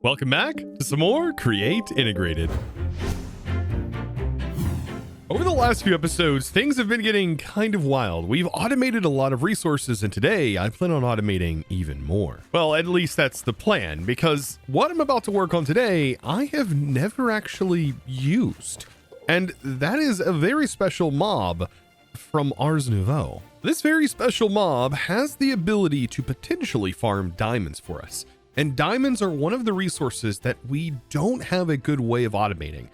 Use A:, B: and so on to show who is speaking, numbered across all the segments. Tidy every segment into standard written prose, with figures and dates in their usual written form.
A: Welcome back to some more Create Integrated. Over the last few episodes, things have been getting kind of wild. We've automated a lot of resources, and today I plan on automating even more. Well, at least that's the plan, because what I'm about to work on today, I have never actually used. And that is a very special mob from Ars Nouveau. This very special mob has the ability to potentially farm diamonds for us. And diamonds are one of the resources that we don't have a good way of automating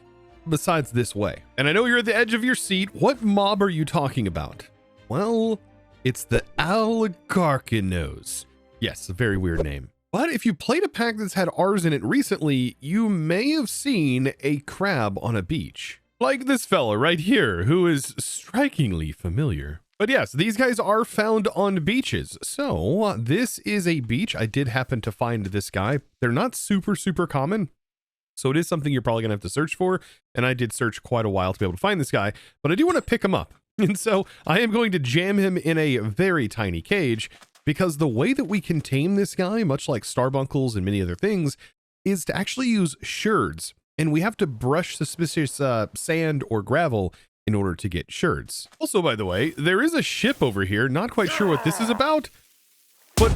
A: besides this way. And I know you're at the edge of your seat. What mob are you talking about? Well, it's the Alakarkinos. Yes, a very weird name. But if you played a pack that's had Rs in it recently, you may have seen a crab on a beach. Like this fella right here, who is strikingly familiar. But yes, these guys are found on beaches. So this is a beach. I did happen to find this guy. They're not super common. So it is something you're probably gonna have to search for. And I did search quite a while to be able to find this guy, but I do want to pick him up. And so I am going to jam him in a very tiny cage, because the way that we can tame this guy, much like starbunkles and many other things, is to actually use sherds. And we have to brush suspicious sand or gravel in order to get sherds. Also, by the way, there is a ship over here. Not quite sure what this is about, but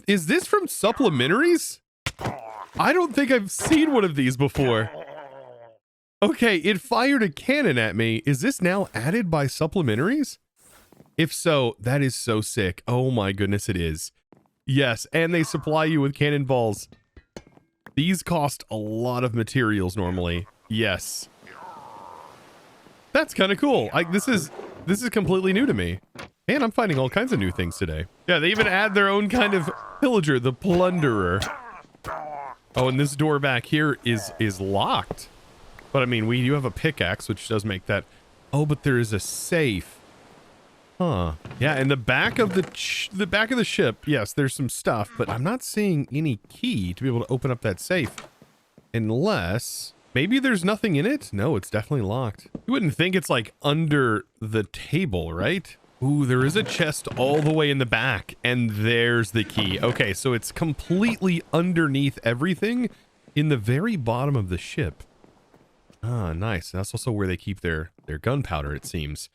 A: is this from supplementaries? I don't think I've seen one of these before. Okay, it fired a cannon at me. Is this now added by supplementaries? If so, that is so sick. Oh my goodness, it is. Yes, and they supply you with cannonballs. These cost a lot of materials normally. Yes. That's kind of cool. This is completely new to me. And I'm finding all kinds of new things today. Yeah, they even add their own kind of pillager, the plunderer. Oh, and this door back here is locked. But I mean, we do have a pickaxe, which does make that. Oh, but there is a safe. Huh. Yeah, and the back of the ship, yes, there's some stuff, but I'm not seeing any key to be able to open up that safe. Unless maybe there's nothing in it? No, it's definitely locked. You wouldn't think it's like under the table, right? Ooh, there is a chest all the way in the back, and there's the key. Okay, so it's completely underneath everything in the very bottom of the ship. Ah, nice. That's also where they keep their gunpowder, it seems.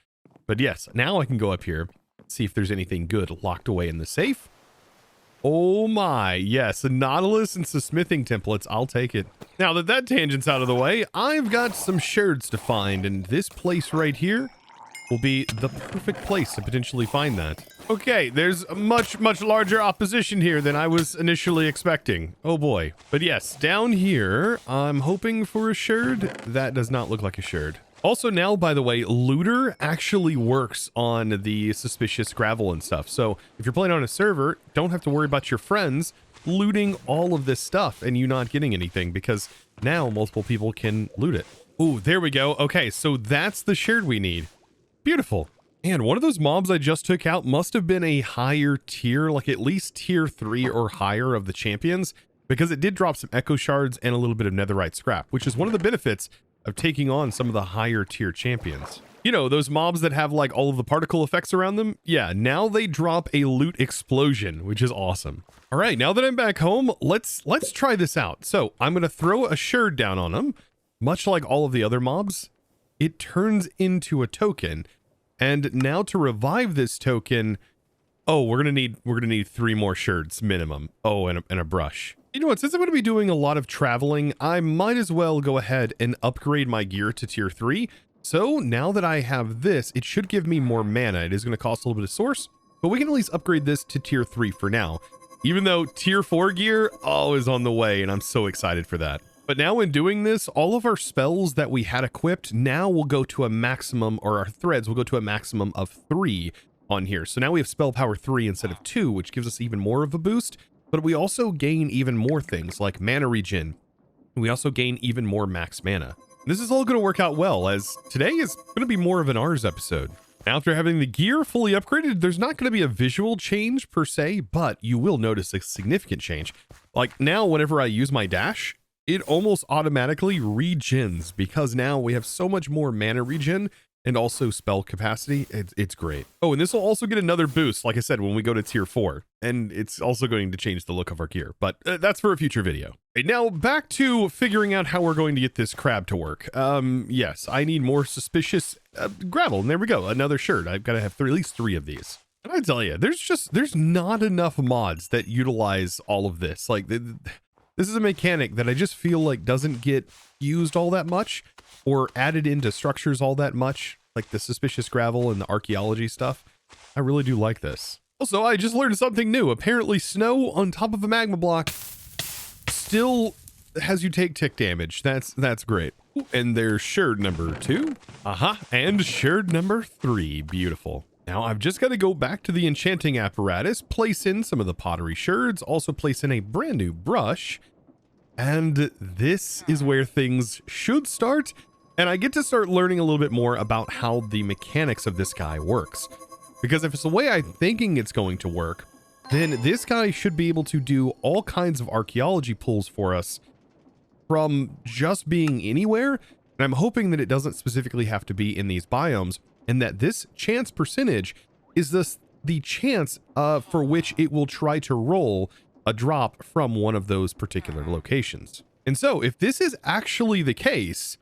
A: But yes, now I can go up here, see if there's anything good locked away in the safe. Oh my, yes, the Nautilus and some smithing templates, I'll take it. Now that tangent's out of the way, I've got some sherds to find, and this place right here will be the perfect place to potentially find that. Okay, there's a much larger opposition here than I was initially expecting. Oh boy. But yes, down here, I'm hoping for a sherd. That does not look like a sherd. Also now, by the way, looter actually works on the suspicious gravel and stuff. So if you're playing on a server, don't have to worry about your friends looting all of this stuff and you not getting anything, because now multiple people can loot it. Ooh, there we go. Okay, so that's the sherd we need. Beautiful. And one of those mobs I just took out must have been a higher tier, like at least tier 3 or higher of the champions, because it did drop some echo shards and a little bit of netherite scrap, which is one of the benefits of taking on some of the higher tier champions. You know, those mobs that have like all of the particle effects around them? Yeah, now they drop a loot explosion, which is awesome. All right, now that I'm back home, let's try this out. So I'm going to throw a sherd down on them. Much like all of the other mobs, it turns into a token. And now to revive this token, oh, we're gonna need 3 more sherds minimum. Oh, and a brush. You know what, since I'm going to be doing a lot of traveling, I might as well go ahead and upgrade my gear to tier 3. So now that I have this, it should give me more mana. It is going to cost a little bit of source, but we can at least upgrade this to tier 3 for now. Even though tier 4 gear, oh, is on the way, and I'm so excited for that. But now in doing this, all of our spells that we had equipped now will go to a maximum, or our threads will go to a maximum of 3 on here. So now we have spell power 3 instead of 2, which gives us even more of a boost. But we also gain even more things like mana regen. We also gain even more max mana. This is all going to work out well, as today is going to be more of an Ars episode. After having the gear fully upgraded, there's not going to be a visual change per se, but you will notice a significant change. Like now, whenever I use my dash, it almost automatically regens, because now we have so much more mana regen and also spell capacity. It's great. Oh, and this will also get another boost, like I said, when we go to tier 4, and it's also going to change the look of our gear, but that's for a future video. Okay, now back to figuring out how we're going to get this crab to work. Yes, I need more suspicious gravel, and there we go, another shirt. I've got to have at least 3 of these. And I tell you, there's not enough mods that utilize all of this. Like, this is a mechanic that I just feel like doesn't get used all that much or added into structures all that much, like the suspicious gravel and the archaeology stuff. I really do like this. Also, I just learned something new. Apparently snow on top of a magma block still has you take tick damage. That's great. Ooh, and there's sherd number 2. And sherd number 3. Beautiful. Now I've just got to go back to the enchanting apparatus, place in some of the pottery sherds, also place in a brand new brush. And this is where things should start. And I get to start learning a little bit more about how the mechanics of this guy works. Because if it's the way I'm thinking it's going to work, then this guy should be able to do all kinds of archaeology pulls for us from just being anywhere. And I'm hoping that it doesn't specifically have to be in these biomes, and that this chance percentage is the chance for which it will try to roll a drop from one of those particular locations. And so if this is actually the case,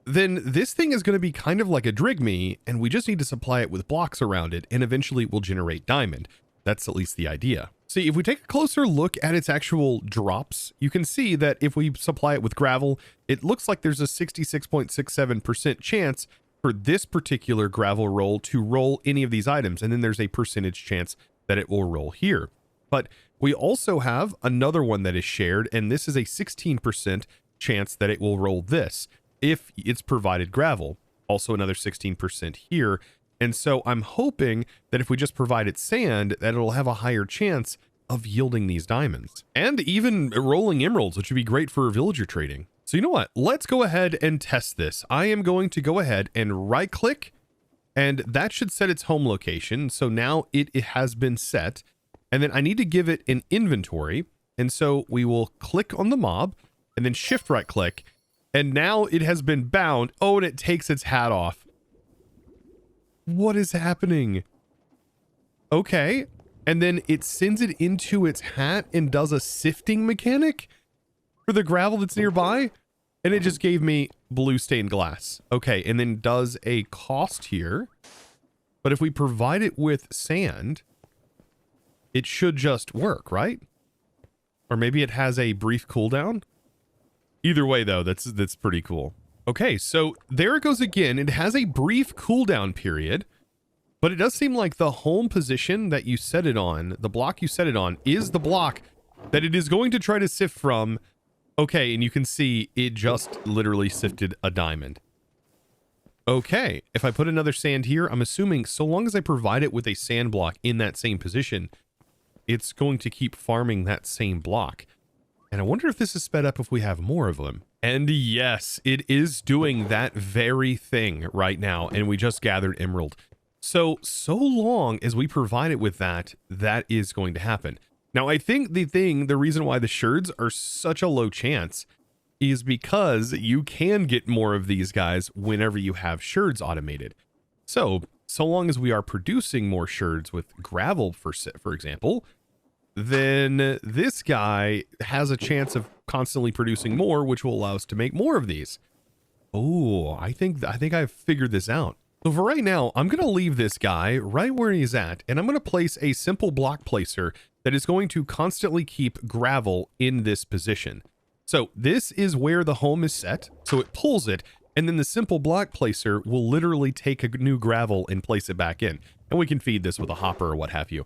A: then this thing is going to be kind of like a drigme, and we just need to supply it with blocks around it, and eventually it will generate diamond. That's at least the idea. See, if we take a closer look at its actual drops, you can see that if we supply it with gravel, it looks like there's a 66.67% chance for this particular gravel roll to roll any of these items, and then there's a percentage chance that it will roll here. But we also have another one that is shared, and this is a 16% chance that it will roll this if it's provided gravel. Also another 16% here. And so I'm hoping that if we just provide it sand, that it'll have a higher chance of yielding these diamonds. And even rolling emeralds, which would be great for villager trading. So you know what? Let's go ahead and test this. I am going to go ahead and right click, and that should set its home location. So now it has been set. And then I need to give it an inventory. And so we will click on the mob and then shift right click. And now it has been bound. Oh, and it takes its hat off. What is happening? Okay. And then it sends it into its hat and does a sifting mechanic for the gravel that's nearby. And it just gave me blue stained glass. Okay. And then does a cost here. But if we provide it with sand, it should just work, right? Or maybe it has a brief cooldown. Either way, though, that's pretty cool. Okay, so there it goes again. It has a brief cooldown period, but it does seem like the home position that you set it on, the block you set it on, is the block that it is going to try to sift from. Okay, and you can see it just literally sifted a diamond. Okay, if I put another sand here, I'm assuming so long as I provide it with a sand block in that same position, it's going to keep farming that same block. And I wonder if this is sped up if we have more of them. And yes, it is doing that very thing right now. And we just gathered emerald. So long as we provide it with that, that is going to happen. Now, I think the reason why the sherds are such a low chance is because you can get more of these guys whenever you have sherds automated. So long as we are producing more sherds with gravel, for example, then this guy has a chance of constantly producing more, which will allow us to make more of these. Oh, I think I've figured this out. So for right now, I'm going to leave this guy right where he's at, and I'm going to place a simple block placer that is going to constantly keep gravel in this position. So this is where the home is set. So it pulls it, and then the simple block placer will literally take a new gravel and place it back in. And we can feed this with a hopper or what have you.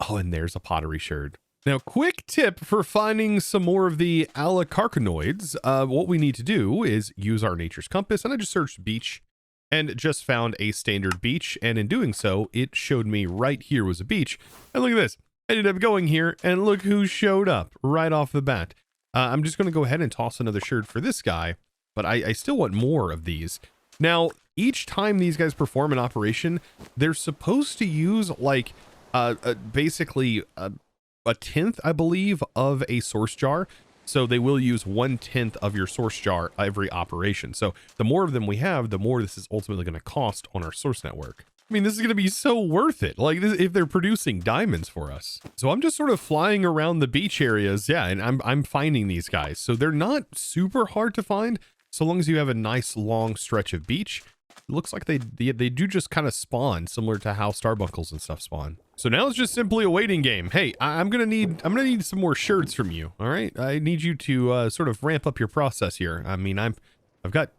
A: Oh, and there's a pottery sherd. Now, quick tip for finding some more of the Alakarkinos. What we need to do is use our nature's compass, and I just searched beach and just found a standard beach. And in doing so, it showed me right here was a beach. And look at this. I ended up going here, and look who showed up right off the bat. I'm just going to go ahead and toss another sherd for this guy, but I still want more of these. Now, each time these guys perform an operation, they're supposed to use like basically a tenth, I believe, of a source jar. So they will use 1/10 of your source jar every operation. So the more of them we have, the more this is ultimately going to cost on our source network. I mean, this is going to be so worth it. Like if they're producing diamonds for us. So I'm just sort of flying around the beach areas. Yeah. And I'm finding these guys. So they're not super hard to find. So long as you have a nice long stretch of beach. It looks like they do just kind of spawn similar to how starbuckles and stuff spawn. So now it's just simply a waiting game. Hey, I'm gonna need some more sherds from you. All right, I need you to sort of ramp up your process here. I mean, I've got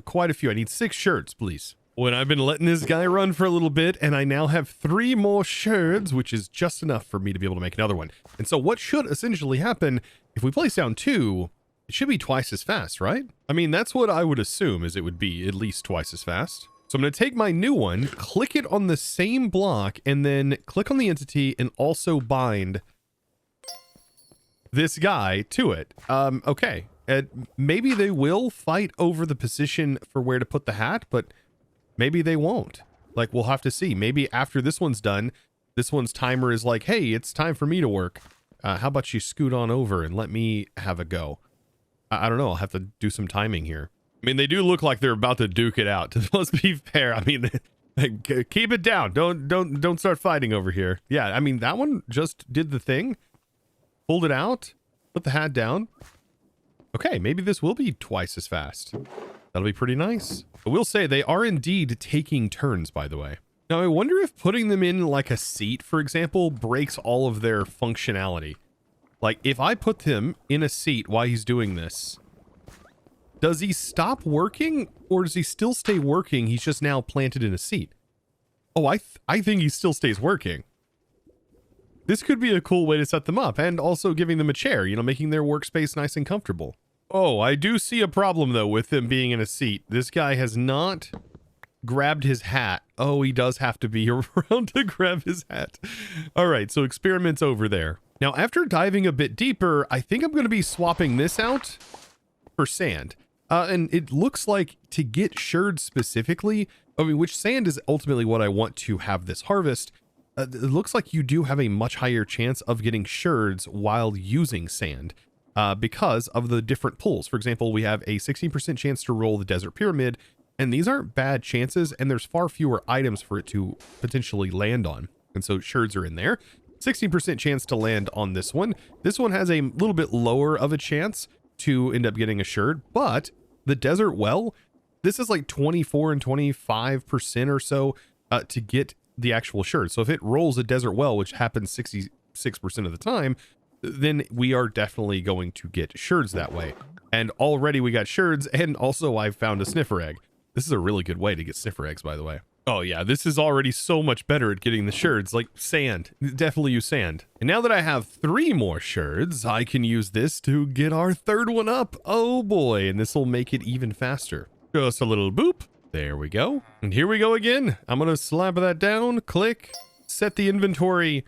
A: quite a few. I need 6 sherds, please. When I've been letting this guy run for a little bit, and I now have 3 more sherds, which is just enough for me to be able to make another one. And so what should essentially happen if we place down 2? It should be twice as fast, right? I mean, that's what I would assume, is it would be at least twice as fast. So I'm going to take my new one, click it on the same block, and then click on the entity and also bind this guy to it. Okay. Maybe they will fight over the position for where to put the hat, but maybe they won't. Like, we'll have to see. Maybe after this one's done, this one's timer is like, hey, it's time for me to work. How about you scoot on over and let me have a go? I don't know. I'll have to do some timing here. I mean, they do look like they're about to duke it out. Let's be fair. I mean, keep it down. Don't start fighting over here. Yeah, I mean, that one just did the thing. Pulled it out. Put the hat down. Okay, maybe this will be twice as fast. That'll be pretty nice. I will say they are indeed taking turns, by the way. Now, I wonder if putting them in like a seat, for example, breaks all of their functionality. Like, if I put him in a seat while he's doing this, does he stop working, or does he still stay working? He's just now planted in a seat. Oh, I think he still stays working. This could be a cool way to set them up, and also giving them a chair, you know, making their workspace nice and comfortable. Oh, I do see a problem, though, with them being in a seat. This guy has not grabbed his hat. Oh, he does have to be around to grab his hat. All right, so experiment's over there. Now, after diving a bit deeper, I think I'm going to be swapping this out for sand. And it looks like to get sherds specifically, I mean, which sand is ultimately what I want to have this harvest. It looks like you do have a much higher chance of getting sherds while using sand because of the different pulls. For example, we have a 16% chance to roll the desert pyramid, and these aren't bad chances, and there's far fewer items for it to potentially land on. And so sherds are in there. 16% chance to land on this one. This one has a little bit lower of a chance to end up getting a sherd, but the desert well, this is like 24 and 25% or so to get the actual sherd. So if it rolls a desert well, which happens 66% of the time, then we are definitely going to get sherds that way. And already we got sherds, and also I've found a sniffer egg. This is a really good way to get sniffer eggs, by the way. Oh yeah, this is already so much better at getting the sherds, like sand. Definitely use sand. And now that I have 3 more sherds, I can use this to get our 3rd one up. Oh boy, and this will make it even faster. Just a little boop. There we go. And here we go again. I'm gonna slap that down, click, set the inventory.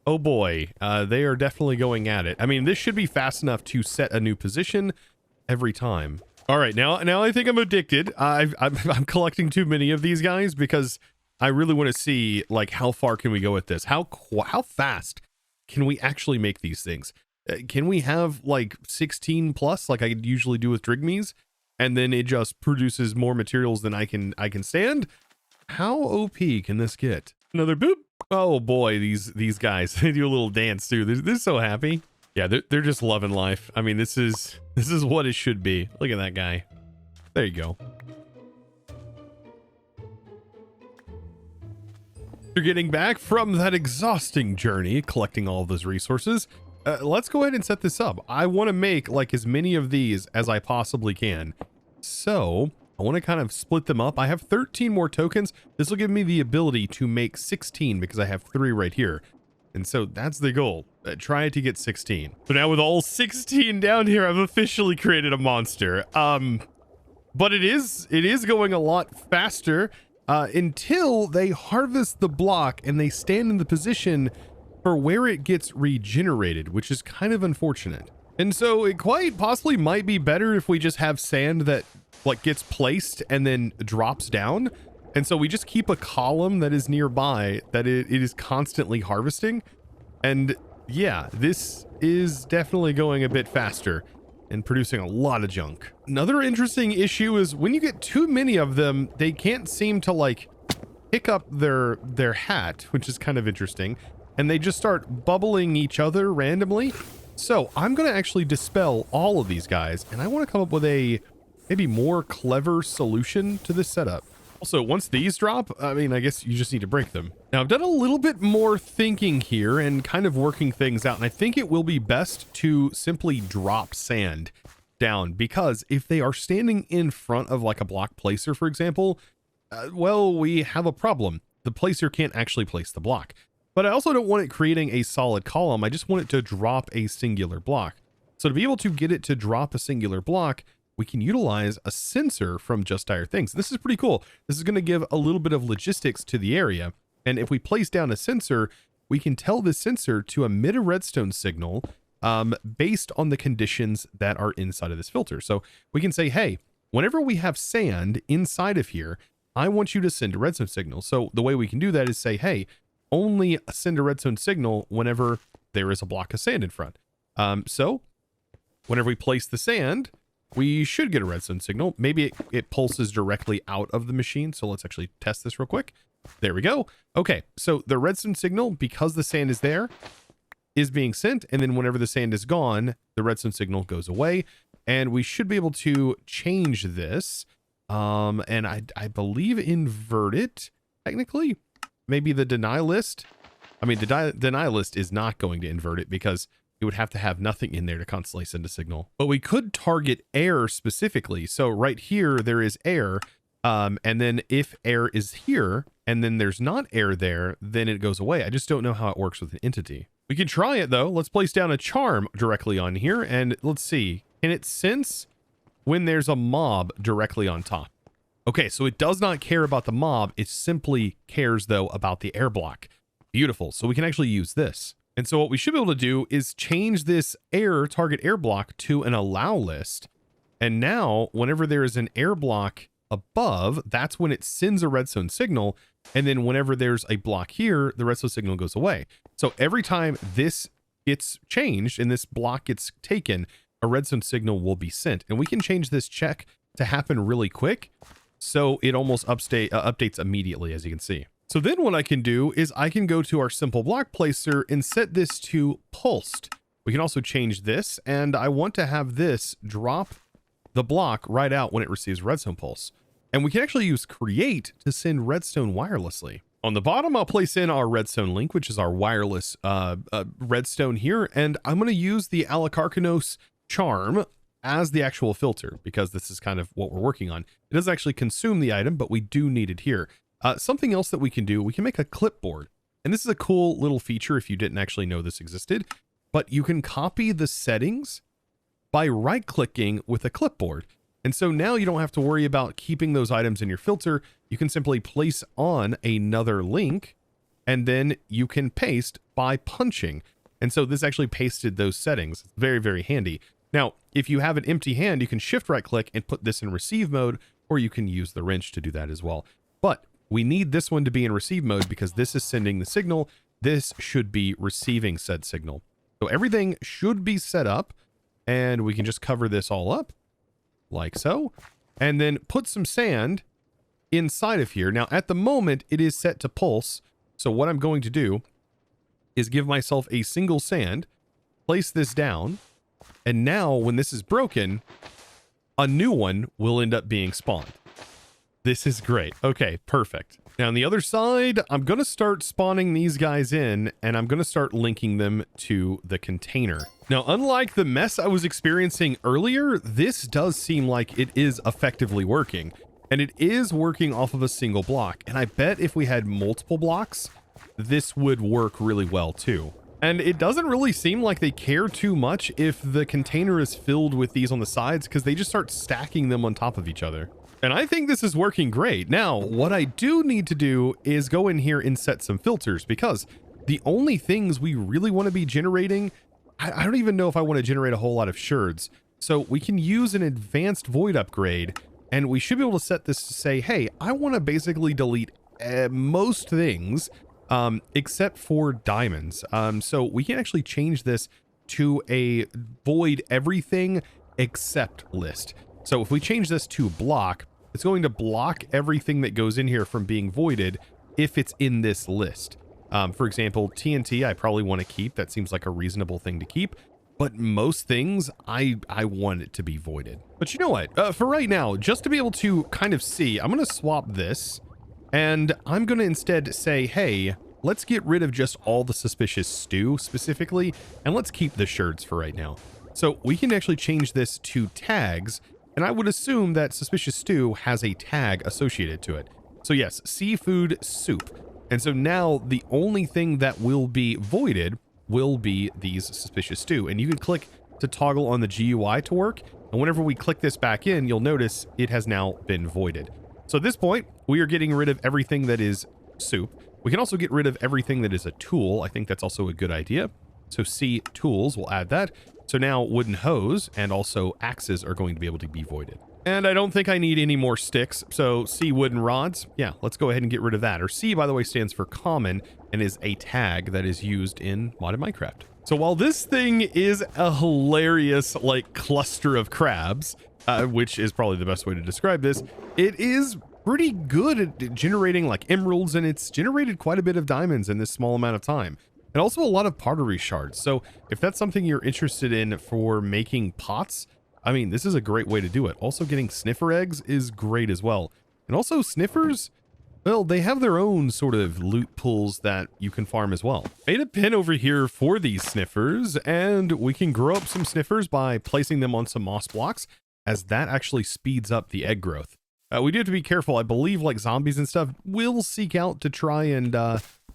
A: Oh boy, they are definitely going at it. I mean, this should be fast enough to set a new position every time. All right, now I think I'm addicted. I'm collecting too many of these guys because I really want to see like how far can we go with this? How fast can we actually make these things? Can we have like 16 plus like I usually do with Drigmies, and then it just produces more materials than I can stand? How OP can this get? Another boop. Oh boy, these guys, they do a little dance too. They're so happy. Yeah, they're just loving life. I mean, this is what it should be. Look at that guy. There you go. After getting back from that exhausting journey, collecting all of those resources, let's go ahead and set this up. I want to make like as many of these as I possibly can. So I want to kind of split them up. I have 13 more tokens. This will give me the ability to make 16 because I have 3 right here. And so that's the goal. Try to get 16. So now with all 16 down here, I've officially created a monster. But it is going a lot faster until they harvest the block and they stand in the position for where it gets regenerated, which is kind of unfortunate. And so it quite possibly might be better if we just have sand that like gets placed and then drops down. And so we just keep a column that is nearby that it is constantly harvesting. And yeah, this is definitely going a bit faster. and producing a lot of junk. Another interesting issue is when you get too many of them, they can't seem to like pick up their hat, which is kind of interesting, and they just start bubbling each other randomly. So I'm going to actually dispel all of these guys, and I want to come up with a maybe more clever solution to this setup. Also, once these drop, I mean, I guess you just need to break them. Now, I've done a little bit more thinking here and kind of working things out, and I think it will be best to simply drop sand down, because if they are standing in front of like a block placer, for example, well, we have a problem. The placer can't actually place the block. But I also don't want it creating a solid column. I just want it to drop a singular block. So to be able to get it to drop a singular block, we can utilize a sensor from Just Dire Things. This is pretty cool. This is going to give a little bit of logistics to the area. And if we place down a sensor, we can tell the sensor to emit a redstone signal based on the conditions that are inside of this filter. So we can say, hey, whenever we have sand inside of here, I want you to send a redstone signal. So the way we can do that is say, hey, only send a redstone signal whenever there is a block of sand in front. So whenever we place the sand, we should get a redstone signal. Maybe it pulses directly out of the machine. So let's actually test this real quick. There we go. Okay, so the redstone signal, because the sand is there, is being sent. And then whenever the sand is gone, the redstone signal goes away. And we should be able to change this. And I believe invert it, technically. Maybe the deny list. I mean, the deny list is not going to invert it because it would have to have nothing in there to constantly send a signal. But we could target air specifically. So right here, there is air. And then if air is here and then there's not air there, then it goes away. I just don't know how it works with an entity. We can try it though. Let's place down a charm directly on here and let's see. Can it sense when there's a mob directly on top? Okay, so it does not care about the mob. It simply cares though about the air block. Beautiful. So we can actually use this. And so what we should be able to do is change this target air block to an allow list. And now whenever there is an air block above, that's when it sends a redstone signal. And then whenever there's a block here, the redstone signal goes away. So every time this gets changed and this block gets taken, a redstone signal will be sent. And we can change this check to happen really quick. So it almost updates immediately, as you can see. So then what I can do is I can go to our simple block placer and set this to pulsed. We can also change this, and I want to have this drop the block right out when it receives redstone pulse. And we can actually use create to send redstone wirelessly. On the bottom, I'll place in our redstone link, which is our wireless redstone here. And I'm going to use the Alakarkinos charm as the actual filter because this is kind of what we're working on. It doesn't actually consume the item, but we do need it here. Something else that we can do, we can make a clipboard. And this is a cool little feature if you didn't actually know this existed, but you can copy the settings by right-clicking with a clipboard. And so now you don't have to worry about keeping those items in your filter. You can simply place on another link and then you can paste by punching. And so this actually pasted those settings. It's very, very handy. Now, if you have an empty hand, you can shift right click and put this in receive mode, or you can use the wrench to do that as well. But we need this one to be in receive mode because this is sending the signal. This should be receiving said signal. So everything should be set up and we can just cover this all up like so, and then put some sand inside of here. Now, at the moment, it is set to pulse. So what I'm going to do is give myself a single sand, place this down, and now when this is broken, a new one will end up being spawned. This is great. Okay, perfect. Now on the other side, I'm going to start spawning these guys in and I'm going to start linking them to the container. Now, unlike the mess I was experiencing earlier, this does seem like it is effectively working, and it is working off of a single block. And I bet if we had multiple blocks, this would work really well too. And it doesn't really seem like they care too much if the container is filled with these on the sides because they just start stacking them on top of each other. And I think this is working great. Now, what I do need to do is go in here and set some filters because the only things we really want to be generating, I don't even know if I want to generate a whole lot of shards. So we can use an advanced void upgrade and we should be able to set this to say, hey, I want to basically delete most things except for diamonds. So we can actually change this to a void everything except list. So if we change this to block, it's going to block everything that goes in here from being voided if it's in this list. For example, TNT, I probably want to keep. That seems like a reasonable thing to keep. But most things, I want it to be voided. But you know what? For right now, just to be able to kind of see, I'm going to swap this. And I'm going to instead say, hey, let's get rid of just all the suspicious stew specifically. And let's keep the sherds for right now. So we can actually change this to tags. And I would assume that suspicious stew has a tag associated to it. So yes, seafood soup. And so now the only thing that will be voided will be these suspicious stew. And you can click to toggle on the GUI to work. And whenever we click this back in, you'll notice it has now been voided. So at this point, we are getting rid of everything that is soup. We can also get rid of everything that is a tool. I think that's also a good idea. So C tools, we'll add that. So now wooden hose and also axes are going to be able to be voided. And I don't think I need any more sticks. So C wooden rods. Yeah, let's go ahead and get rid of that. Or C, by the way, stands for common and is a tag that is used in modded Minecraft. So while this thing is a hilarious, like, cluster of crabs, which is probably the best way to describe this, it is pretty good at generating like emeralds, and it's generated quite a bit of diamonds in this small amount of time. And also a lot of pottery shards. So if that's something you're interested in for making pots, I mean, this is a great way to do it. Also getting sniffer eggs is great as well. And also sniffers, well, they have their own sort of loot pools that you can farm as well. Made a pin over here for these sniffers, and we can grow up some sniffers by placing them on some moss blocks, as that actually speeds up the egg growth. We do have to be careful. I believe like zombies and stuff will seek out to try and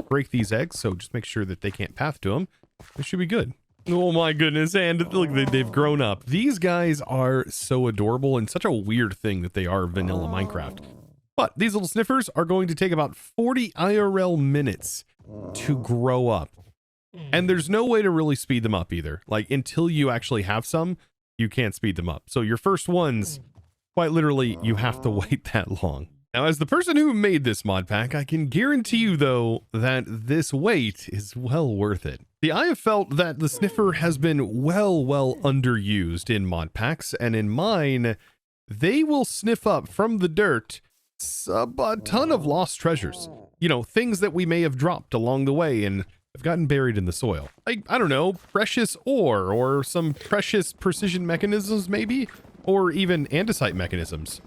A: break these eggs, so just make sure that they can't path to them. It should be good. Oh my goodness, and look, they've grown up. These guys are so adorable, and such a weird thing that they are vanilla Minecraft. But these little sniffers are going to take about 40 IRL minutes to grow up. And there's no way to really speed them up either. Like, until you actually have some, you can't speed them up. So your first ones, quite literally, you have to wait that long. Now, as the person who made this mod pack, I can guarantee you, though, that this wait is well worth it. I have felt that the sniffer has been well underused in mod packs, and in mine, they will sniff up from the dirt a ton of lost treasures. You know, things that we may have dropped along the way and have gotten buried in the soil. Like, I don't know, precious ore or some precious precision mechanisms maybe, or even andesite mechanisms,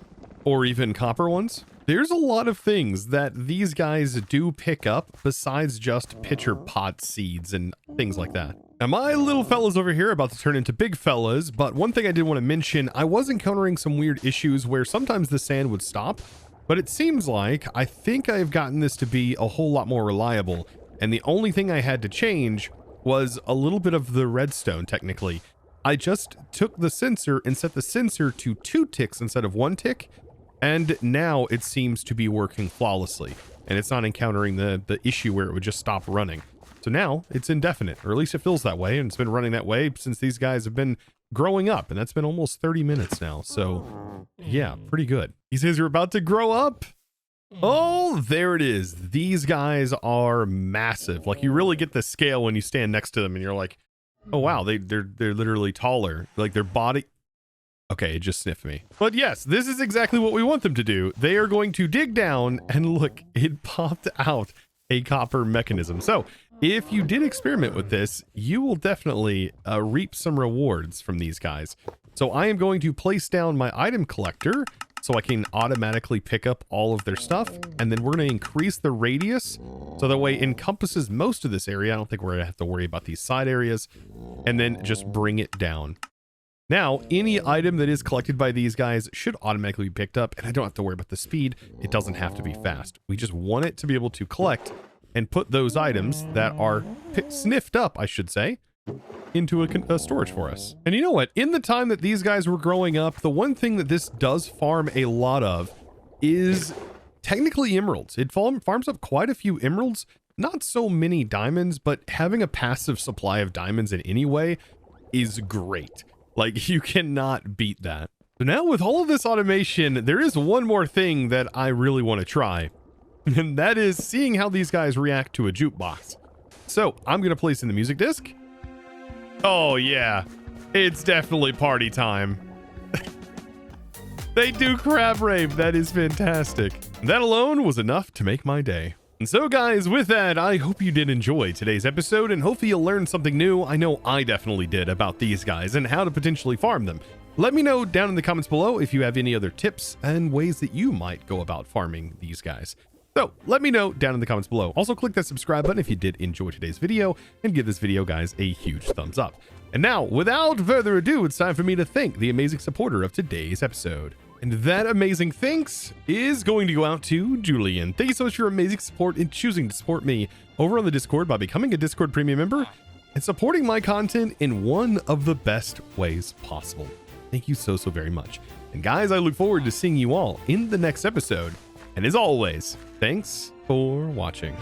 A: or even copper ones. There's a lot of things that these guys do pick up besides just pitcher pot seeds and things like that. Now, my little fellas over here are about to turn into big fellas, but one thing I did want to mention, I was encountering some weird issues where sometimes the sand would stop, but it seems like I think I've gotten this to be a whole lot more reliable, and the only thing I had to change was a little bit of the redstone, technically. I just took the sensor and set the sensor to 2 ticks instead of 1 tick, and now it seems to be working flawlessly, and it's not encountering the issue where it would just stop running. So now it's indefinite, or at least it feels that way, and it's been running that way since these guys have been growing up, and that's been almost 30 minutes now. So yeah, pretty good. These guys are about to grow up. Oh, there it is. These guys are massive. Like, you really get the scale when you stand next to them and you're like, oh wow, they're literally taller. Like, their body. Okay, it just sniffed me. But yes, this is exactly what we want them to do. They are going to dig down, and look, it popped out a copper mechanism. So if you did experiment with this, you will definitely reap some rewards from these guys. So I am going to place down my item collector so I can automatically pick up all of their stuff. And then we're going to increase the radius so that way it encompasses most of this area. I don't think we're going to have to worry about these side areas. And then just bring it down. Now, any item that is collected by these guys should automatically be picked up, and I don't have to worry about the speed. It doesn't have to be fast. We just want it to be able to collect and put those items that are sniffed up, I should say, into a storage for us. And you know what? In the time that these guys were growing up, the one thing that this does farm a lot of is technically emeralds. It farms up quite a few emeralds, not so many diamonds, but having a passive supply of diamonds in any way is great. Like, you cannot beat that. So now with all of this automation, there is one more thing that I really want to try. And that is seeing how these guys react to a jukebox. So I'm going to place in the music disc. Oh yeah, it's definitely party time. They do crab rape. That is fantastic. That alone was enough to make my day. And so guys, with that, I hope you did enjoy today's episode and hopefully you'll learn something new. I know I definitely did about these guys and how to potentially farm them. Let me know down in the comments below if you have any other tips and ways that you might go about farming these guys. So let me know down in the comments below. Also click that subscribe button if you did enjoy today's video and give this video guys a huge thumbs up. And now, without further ado, it's time for me to thank the amazing supporter of today's episode. And that amazing thanks is going to go out to Julian. Thank you so much for your amazing support in choosing to support me over on the Discord by becoming a Discord premium member and supporting my content in one of the best ways possible. Thank you so very much. And guys, I look forward to seeing you all in the next episode. And as always, thanks for watching.